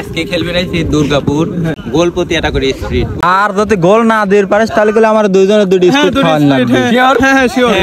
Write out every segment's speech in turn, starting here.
আজকে খেলবে রাইছি দুর্গাপুর গোলপতি এটা করে স্পিরিট আর যদি গোল না দিতে পারিস তাহলে গেলে আমার দুইজনের দুটি স্পিরিট খাওয়ান লাগবে। হ্যাঁ শিওর।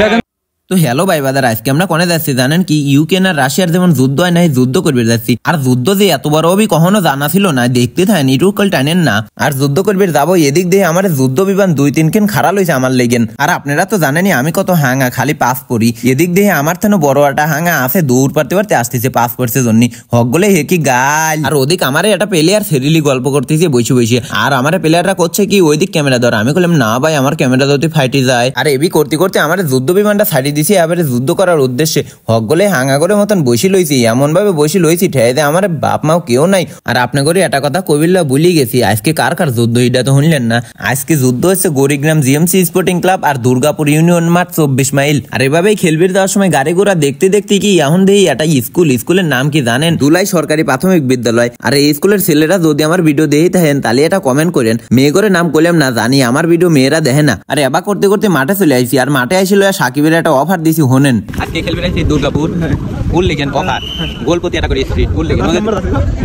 তো হ্যালো ভাই বাদার, আজকে আমরা কোনে যাচ্ছি জানেন কি? ইউক্রেন আর রাশিয়ার যেমন যুদ্ধ হয় না, যুদ্ধ করবে যাচ্ছি। আর যুদ্ধ যে এত বড় হবে কখনো জানা ছিল না, দেখতে থাকেন ইউটিউব টানেন না। আর যুদ্ধ করবে যাবো, এদিক দিয়ে আমার যুদ্ধ বিমান 2-3 কেন খারাপ হয়েছে আমার লেগেন। আর আপনারা তো জানেনই আমি কত হাঙ্গা, খালি পাস পড়ি। এদিক দিয়ে আমার তেন বড় একটা হাঙ্গা আছে, দূর পারতে পারতে আসতেছে পাস পড়ছে জন্য হক গলে হে কি গাল। আর ওদিক আমারে একটা প্লেয়ার সেরিলি গল্প করতেছে বসে বসে, আর আমার প্লেয়াররা করছে কি ওইদিক ক্যামেরা ধর। আমি বললাম না ভাই, আমার ক্যামেরা ধরতে ফাইটে যায়। আর এবি করতে করতে আমার যুদ্ধ বিমানটা ছাড়ি দিছে, এবারে যুদ্ধ করার উদ্দেশ্যে হক গলে হাঙ্গা করে মতন বসে লইছি, এমন ভাবে বসে লইছি ঠেয়ে আমার বাপ মাও কেউ নাই। আর আপনি করে একটা কথা কবিল্লা ভুলি গেছি, আজকে কার কার যুদ্ধ এটা তো শুনলেন না। আজকে যুদ্ধ হচ্ছে গরিগ্রাম জিএমসি স্পোর্টিং ক্লাব আর দুর্গাপুর ইউনিয়ন মাঠ 24 মাইল। আর এভাবেই খেলবির যাওয়ার সময় গাড়ি ঘোড়া দেখতে দেখতে কি এখন দেখি একটা স্কুলের নাম কি জানেন? দুলাই সরকারি প্রাথমিক বিদ্যালয়। আর এই স্কুলের ছেলেরা যদি আমার ভিডিও দেখে থাকেন তাহলে এটা কমেন্ট করেন। মেয়ে করে নাম করলাম না জানি, আমার ভিডিও মেয়েরা দেখে না। আর এবার করতে করতে মাঠে চলে আইছি, আর মাঠে আইছিল সাকিবের একটা অফার দিছি হোনেন। আজকে খেলবে রাইছি দুর্গাপুর গোল লিখেন অফার গোলপতি এটা করে স্পিরিট গোল লিখেন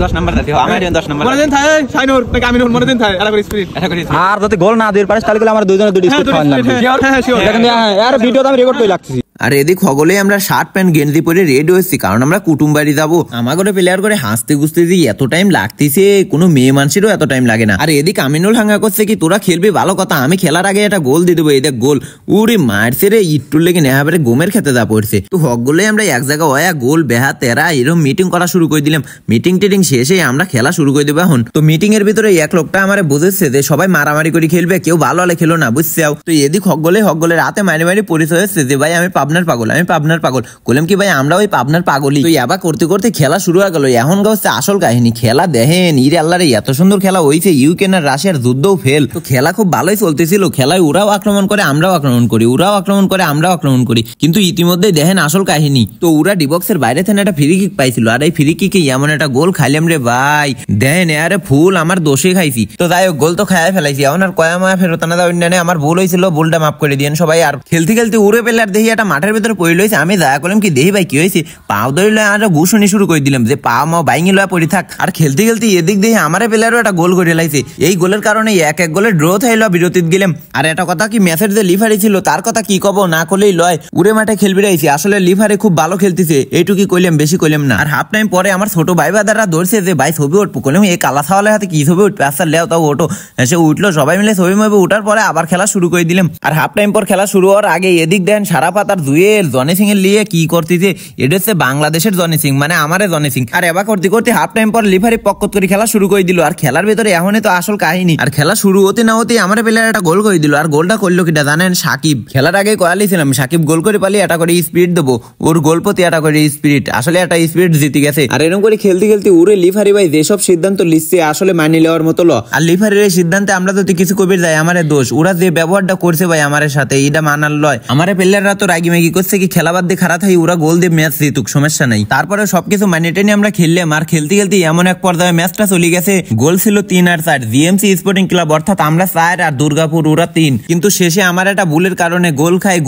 10 নাম্বার আছে আমার 10 নাম্বার মনে দেন থাকে সাইনুর নাকি আমিনুর মনে দেন থাকে এটা করে স্পিরিট এটা করে আর যদি গোল না দিতে পারিস তাহলে গেলে আমার দুইজনের দুটি স্পিরিট খাওয়ান লাগবে। হ্যাঁ শিওর। দেখেন আর ভিডিওতে আমি রেকর্ড করে লাগতেছি। আর এদিক হগলে আমরা শার্ট প্যান্ট গেঞ্জি পরে রেডি হয়েছি, কারণ আমরা কুটুম বাড়ি যাবো। আমার করে প্লেয়ার করে হাসতে গুছতে যে এত টাইম লাগতেছে, কোনো মেয়ে মানুষেরও এত টাইম লাগে না। আর এদিক আমিনুল হাঙ্গা করছে কি তোরা খেলবি ভালো কথা, আমি খেলার আগে একটা গোল দিয়ে দেবো। এদিক গোল উড়ে মারছে রে, ইট্টুর লেগে নেহাবারে গোমের খেতে যা পড়ছে। তো হগলে আমরা এক জায়গায় ওয়া গোল বেহা তেরা এরকম মিটিং করা শুরু করে দিলাম। মিটিং টিটিং শেষে আমরা খেলা শুরু করে দেবো এখন। তো মিটিং এর ভিতরে এক লোকটা আমার বুঝেছে যে সবাই মারামারি করে খেলবে, কেউ ভালো হলে খেলো না, বুঝছে? তো এদিক হগলে রাতে মারি মারি পরিচয় হচ্ছে যে ভাই আমি পাবনার পাগল, আমি পাবনার পাগল। বললাম কি ভাই আমরা ওই পাবনার পাগলই। তো আবার করতে করতে খেলা শুরু হয়ে গেল। এখন হচ্ছে আসল কাহিনী। খেলা দেখেন ইরে আল্লাহরে এত সুন্দর খেলা হয়েছে, ইউক্রেন আর রাশিয়ার যুদ্ধও ফেল। তো খেলা খুব ভালোই চলতেছিল। খেলায় ওরাও আক্রমণ করে আমরাও আক্রমণ করি, ওরাও আক্রমণ করে আমরাও আক্রমণ করি, কিন্তু ইতিমধ্যে দেখেন আসল কাহিনী। তো ওরা ডিবক্সের বাইরে থেকে একটা ফ্রি কিক পাইছিল, আর এই ফ্রি কিকে এমন একটা গোল খাইলাম রে ভাই, দেন আরে ফুল আমার দোষে খাইছি। তো যাই হোক গোল তো খাইয়া ফেলাইছি, এখন আর কয়া মায়া ফেরত আনা যাবে না। আমার ভুল হয়েছিল, ভুলটা মাফ করে দিয়েন সবাই। আর খেলতে খেলতে উড়ে পেলে আর দেখি একটা মাঠের ভিতরে পড়ে লইছে। আমি দয়া করলাম কি দেখি ভাই কি হয়েছে, পাও ধরে লয় আর ঘুষুনি শুরু করে দিলাম যে পা মাও বাইঙে লয়া পড়ে থাক। আর খেলতে খেলতে এদিক দেখি আমার প্লেয়ারও একটা গোল করে লাইছে। এই গোলের কারণে এক গোলের ড্র থাইল বিরতিত গেলাম। আর একটা কথা কি, ম্যাচের যে লিফারি ছিল তার কথা কি কব, না করলেই লয়। উড়ে মাঠে খেলবি রাইছি, আসলে লিফারি খুব ভালো খেলতেছে, এইটুকুই কইলাম, বেশি কইলাম না। আর হাফ টাইম পরে আমার ছোট ভাই বাদাররা ধরছে যে ভাই ছবি উঠবো। কইলাম এই কালা ছাওয়ালের হাতে কি ছবি উঠবে, আচ্ছা লেও তাও ওঠো। এসে উঠলো, সবাই মিলে ছবি মাইবে। উঠার পরে আবার খেলা শুরু করে দিলাম। আর হাফ টাইম পর খেলা শুরু হওয়ার আগে এদিক দেন সারা পাতার জুয়েল জনি সিং এর লিয়ে কি করতেছে, এটা হচ্ছে বাংলাদেশের জনি সিং, মানে আমারে জনি সিং। আর এবার করতে করতে হাফ টাইম পর লিফারি পক্কত করে খেলা শুরু করে দিল। আর খেলার ভিতরে এখনই তো আসল কাহিনী। আর খেলা শুরু হতে না হতে আমার প্লেয়ার একটা গোল করে দিল। আর গোলটা করলো কিটা জানেন? সাকিব। খেলার আগে কয়ালিছিলাম সাকিব গোল করে পালি এটা করে স্পিরিট দেবো, ওর গোল প্রতি এটা করে স্পিরিট, আসলে একটা স্পিরিট জিতে গেছে। আর এরকম করে খেলতে খেলতে উড়ে লিফারি ভাই যেসব সিদ্ধান্ত লিখছে আসলে মানিয়ে নেওয়ার মতো ল। আর লিফারির এই সিদ্ধান্তে আমরা যদি কিছু কবি যাই আমার দোষ, ওরা যে ব্যবহারটা করছে ভাই আমার সাথে এটা মানার লয়। আমার প্লেয়াররা তো রাগি মেগি করছে কি খেলা বাদ দিয়ে খারাপ হয়, ওরা গোল দিয়ে ম্যাচ জিতুক সমস্যা নাই। তারপরে সবকিছু মানিয়ে টেনে আমরা খেললাম। আর খেলতে খেলতে এমন এক পর্যায়ে ম্যাচটা চলে গেছে, গোল ছিল 3 আর 4, জিএমসি স্পোর্টিং ক্লাব অর্থাৎ আমরা 4 আর দুর্গাপুর ওরা 3। কিন্তু শেষে আমার একটা ভুলের কারণে গোল খায়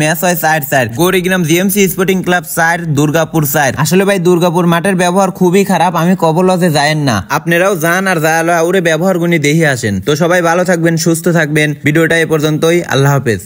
ম্যাচ হয় 4-4। গড়িগ্রাম জিএমসি স্পোর্টিং ক্লাব 4 দুর্গাপুর 4। আসলে ভাই দুর্গাপুর মাঠের ব্যবহার খুবই খারাপ, আমি কবলতে যায়েন না, আপনারাও যান আর ওরে ব্যবহার গুনি দেখে আসেন। তো সবাই ভালো থাকবেন, সুস্থ থাকবেন। ভিডিওটা এ পর্যন্তই, আল্লাহ হাফেজ।